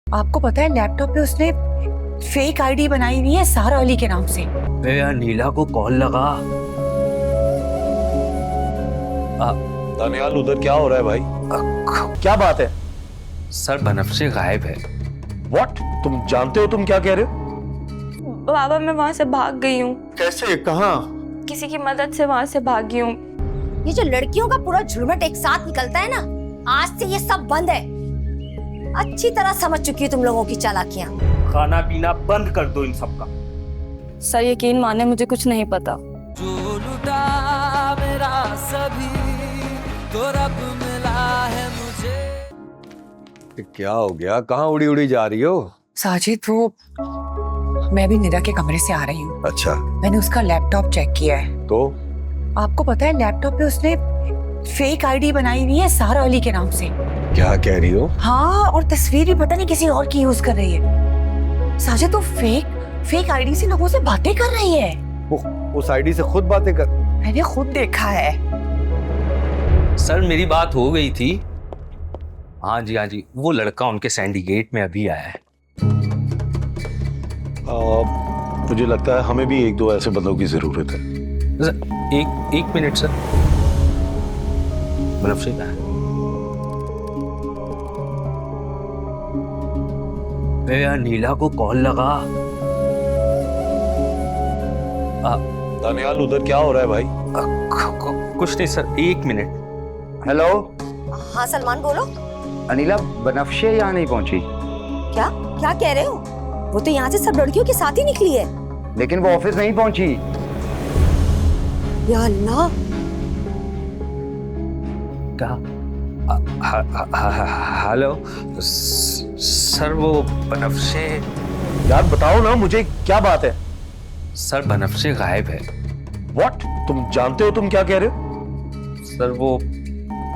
आपको पता है लैपटॉप पे उसने फेक आईडी बनाई हुई है सारा अली के नाम से। यार नीला को कॉल लगा। दानियाल उधर क्या हो रहा है भाई? क्या बात है? सर बनफ्शे गायब है। व्हाट? तुम जानते हो तुम क्या कह रहे हो? बाबा मैं वहाँ से भाग गई हूँ। कैसे? कहाँ? किसी की मदद से वहाँ से भागी हूँ। ये जो लड़कियों का पूरा झुरमुट एक साथ निकलता है ना, आज से ये सब बंद है। अच्छी तरह समझ चुकी हूँ तुम लोगों की चालाकियाँ। खाना पीना बंद कर दो इन सबका। सर यकीन माने मुझे कुछ नहीं पता। जो लुटा मेरा सभी तो रब मिला है मुझे। क्या हो गया? कहाँ उड़ी उड़ी जा रही हो? साजिद वो मैं भी निरा के कमरे से आ रही हूँ। अच्छा, मैंने उसका लैपटॉप चेक किया है। तो आपको पता है लैपटॉप पे उसने फेक आईडी बनाई हुई है सारा अली के नाम से। क्या कह रही हो? हाँ, और तस्वीर भी पता नहीं किसी और की यूज कर रही है। साजिद तो फेक आईडी से लोगों से बातें कर रही है। उस आईडी से खुद बातें कर? मैंने खुद देखा है। सर मेरी बात हो गई थी। हाँ जी, वो लड़का उनके सैंडीगेट में अभी आया है। मुझे लगता है हमें भी एक दो ऐसे बंदों की जरूरत है। एक मिनट सर। बनफ्शे का है। यार नीला को कॉल लगा। दानियाल उधर क्या हो रहा है भाई? कुछ नहीं सर, एक मिनट। हेलो हाँ सलमान बोलो। अनिला, बनफ्शे यहाँ नहीं पहुंची। क्या क्या कह रहे हो? वो तो यहाँ से सब लड़कियों के साथ ही निकली है। लेकिन वो ऑफिस नहीं पहुंची। या अल्लाह। हेलो सर, वो बनफ्शे। यार बताओ ना मुझे, क्या बात है? सर बनफ्शे गायब है। व्हाट? तुम जानते हो तुम क्या कह रहे हो? सर वो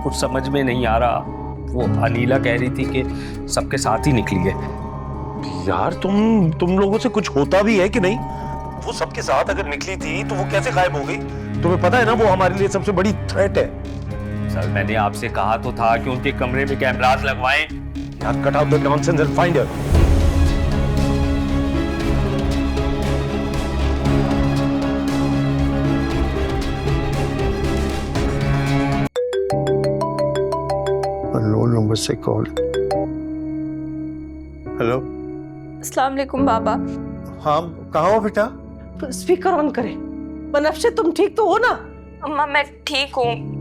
कुछ समझ में नहीं आ रहा। वो अनीला कह रही थी कि सबके साथ ही निकली है। यार तुम लोगों से कुछ होता भी है कि नहीं? वो सबके साथ अगर निकली थी तो वो कैसे गायब हो गई? तुम्हें पता है ना वो हमारे लिए सबसे बड़ी थ्रेट है। सर मैंने आपसे कहा तो था कि उनके कमरे में कैमरास लगवाएं। यार cut out the nonsense and find her. Unknown number से कॉल। हेलो। अस्सलाम वालेकुम बाबा। हाँ, कहाँ हो बेटा? स्पीकर ऑन करें। बनफ्शे तुम ठीक तो हो ना? अम्मा मैं ठीक हूँ।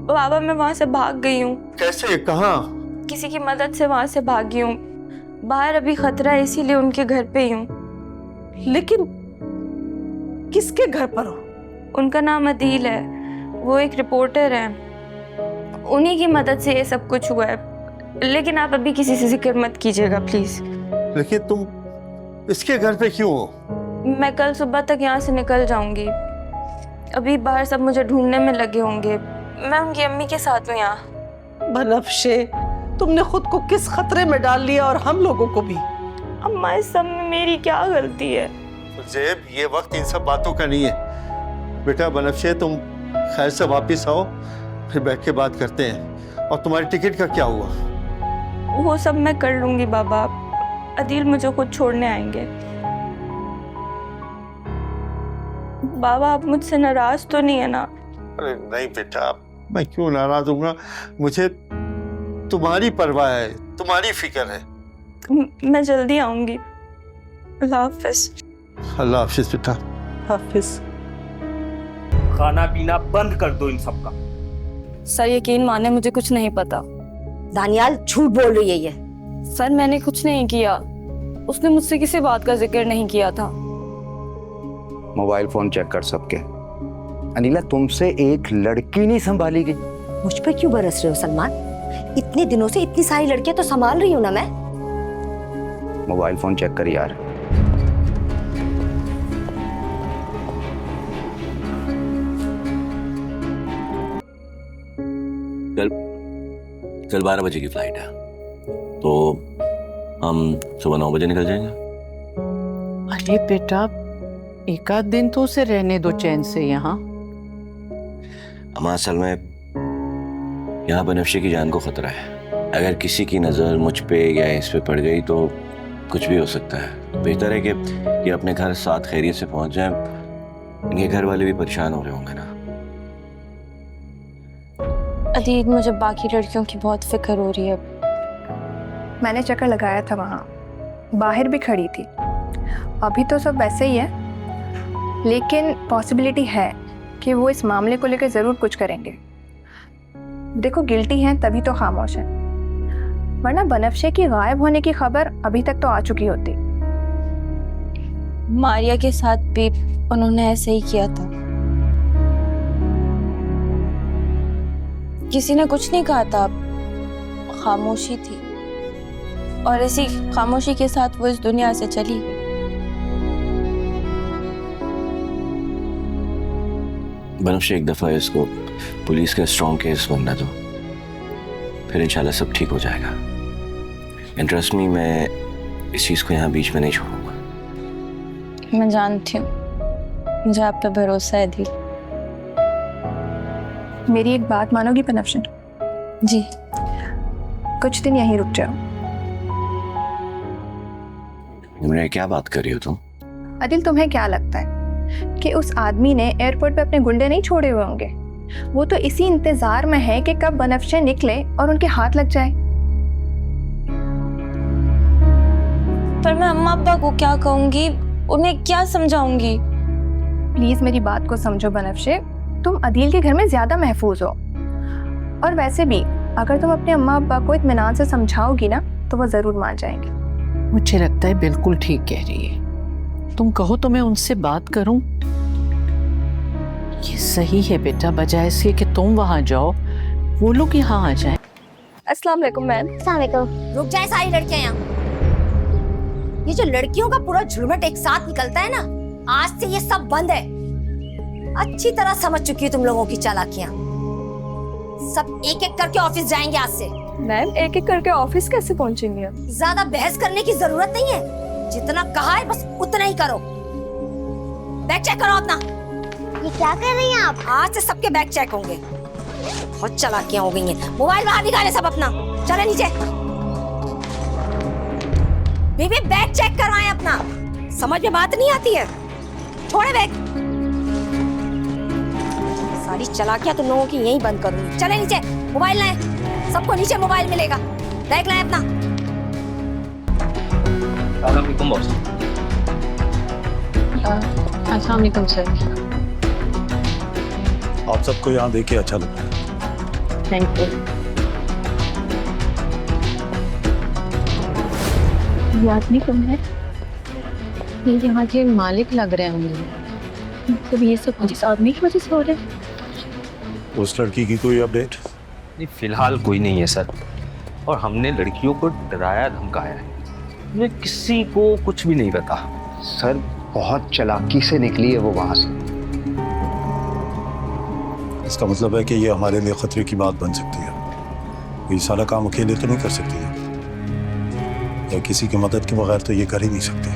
बाबा मैं वहाँ से भाग गई हूँ। कैसे? कहाँ? किसी की मदद से वहाँ से भागी हूँ। बाहर अभी खतरा है, इसीलिए उनके घर पे ही हूँ। लेकिन किसके घर पर हो? उनका नाम अदील है, वो एक रिपोर्टर है। उन्हीं की मदद से ये सब कुछ हुआ है। लेकिन आप अभी किसी से जिक्र मत कीजिएगा प्लीज। लेकिन तुम इसके घर पे क्यों हो? मैं कल सुबह तक यहाँ से निकल जाऊंगी। अभी बाहर सब मुझे ढूंढने में लगे होंगे। मैं उनकी अम्मी के साथ हूँ यहाँ। बनफ्शे तुमने खुद को किस खतरे में डाल लिया और हम लोगों को भी। अम्मा इस सब में मेरी क्या गलती है? जेब, ये वक्त इन सब बातों का नहीं है बेटा। बनफ्शे तुम खैर से वापिस आओ, फिर बैठ के बात करते हैं। और तुम्हारी टिकट का क्या हुआ? वो सब मैं कर लूंगी बाबा। अदील मुझे खुद छोड़ने आएंगे। बाबा आप मुझसे नाराज तो नहीं है ना? अरे नहीं बेटा, मैं क्यों नाराज हूँगा? मुझे तुम्हारी परवाह है, तुम्हारी फिक्र है। मैं जल्दी आऊंगी। अल्लाह हाफिज। अल्लाह हाफिज बेटा। हाफिज। खाना पीना बंद कर दो इन सबका। सर यकीन माने मुझे कुछ नहीं पता। दानियाल झूठ बोल रही है ये। सर मैंने कुछ नहीं किया। उसने मुझसे किसी बात का जिक्र नहीं किया था। मोबाइल फोन चेक कर सबके। अनिला, तुमसे एक लड़की नहीं संभाली गई। मुझ पे क्यों बरस रहे हो सलमान? इतने दिनों से इतनी सारी लड़कियां तो संभाल रही हूँ ना मैं। मोबाइल फोन चेक कर यार। कल 12 बजे की फ्लाइट है, तो हम सुबह 9 बजे निकल जाएंगे। अरे बेटा, एक आध दिन तो उसे रहने दो चैन से यहाँ। अम्मा असल में यहाँ बनफ्शे की जान को खतरा है। अगर किसी की नज़र मुझ पे या इस पे पड़ गई तो कुछ भी हो सकता है। बेहतर है कि ये अपने घर साथ खैरियत से पहुंच जाएं। इनके घर वाले भी परेशान हो रहे होंगे ना। अदील, मुझे बाकी लड़कियों की बहुत फिक्र हो रही है। मैंने चक्कर लगाया था वहाँ, बाहर भी खड़ी थी। अभी तो सब वैसे ही है, लेकिन पॉसिबिलिटी है कि वो इस मामले को लेकर ज़रूर कुछ करेंगे। देखो, गिल्टी हैं तभी तो खामोश है, वरना बनफ्शे की गायब होने की खबर अभी तक तो आ चुकी होती। मारिया के साथ भी उन्होंने ऐसे ही किया था। किसी ने कुछ नहीं कहा था, खामोशी थी, और इसी खामोशी के साथ वो इस दुनिया से चली गई। बनफ्शे, एक दफ़ा इसको पुलिस का स्ट्रॉन्ग केस बनना दो, फिर इंशाल्लाह सब ठीक हो जाएगा। इंटरेस्ट मी, मैं इस चीज़ को यहाँ बीच में नहीं छोड़ूंगा। मैं जानती हूँ, मुझे आप पे भरोसा है अदील। मेरी एक बात मानोगी बनफ्शे? जी। कुछ दिन यहीं रुक जाओ। इमरान, क्या बात कर रही हो तुम? अदिल, तुम्हें क्या लगता है कि उस आदमी ने एयरपोर्ट पे अपने गुंडे नहीं छोड़े हुए होंगे? वो तो इसी इंतजार में है कि कब बनफ्शे निकले और उनके हाथ लग जाए। पर मैं अम्मा अब्बा को क्या कहूंगी, उन्हें क्या समझाऊंगी? प्लीज मेरी बात को समझो बनफ्शे, तुम अदील के घर में ज्यादा महफूज हो, और वैसे भी अगर तुम अपने अम्मा अब्बा को इत्मीनान से समझाओगी ना तो वो जरूर मान जाएंगे। मुझे लगता है बिल्कुल ठीक कह रही है। तुम कहो तो मैं उनसे बात करूं। ये सही है बेटा, बजाय इसके कि तुम वहां जाओ, वो लोग यहाँ आ जाएं। अस्सलाम वालेकुम मैम। अस्सलाम वालेकुम। रुक जाए सारी लड़कियां यहाँ। ये जो लड़कियों का पूरा झुरमुट एक साथ निकलता है ना, आज से ये सब बंद है। अच्छी तरह समझ चुकी हूँ तुम लोगों की चालाकियां। सब एक एक करके ऑफिस जाएंगे आज से। मैम, एक एक करके ऑफिस कैसे पहुंचेंगे हम? ज्यादा बहस करने की जरूरत नहीं है, जितना कहा है बस उतना ही करो। बैग चेक करो अपना। ये क्या कर रही हैं आप? आज से सबके बैग चेक होंगे। बहुत चालाकियां हो गई हैं। मोबाइल बाहर निकाले सब अपना, चले नीचे। बेबी, बैग चेक करवाएं अपना। समझ में बात नहीं आती है? छोड़े बैग। सारी चालाकियां तुम लोगों की यहीं बंद करूंगी। चले नीचे, मोबाइल लाएं। सबको नीचे मोबाइल मिलेगा। बैग लाएं अपना। अस्सलाम बॉस। अस्सलाम वालेकुम सर। आप सबको यहाँ देख के अच्छा लगा। Thank you. ये आदमी कौन है? ये यहाँ के मालिक लग रहे हैं मुझे। मतलब ये सब जिस आदमी की वजह से हो रहा है? उस लड़की की कोई अपडेट? नहीं, फिलहाल कोई नहीं है सर, और हमने लड़कियों को डराया धमकाया है। मुझे किसी को कुछ भी नहीं पता। सर, बहुत चालाकी से निकली है वो वहां से। इसका मतलब है कि ये हमारे लिए खतरे की बात बन सकती है। ये सारा काम अकेले तो नहीं कर सकती है, या किसी की मदद के बगैर तो ये कर ही नहीं सकती।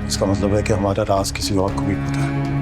इसका मतलब है कि हमारा राज किसी और को भी पता है।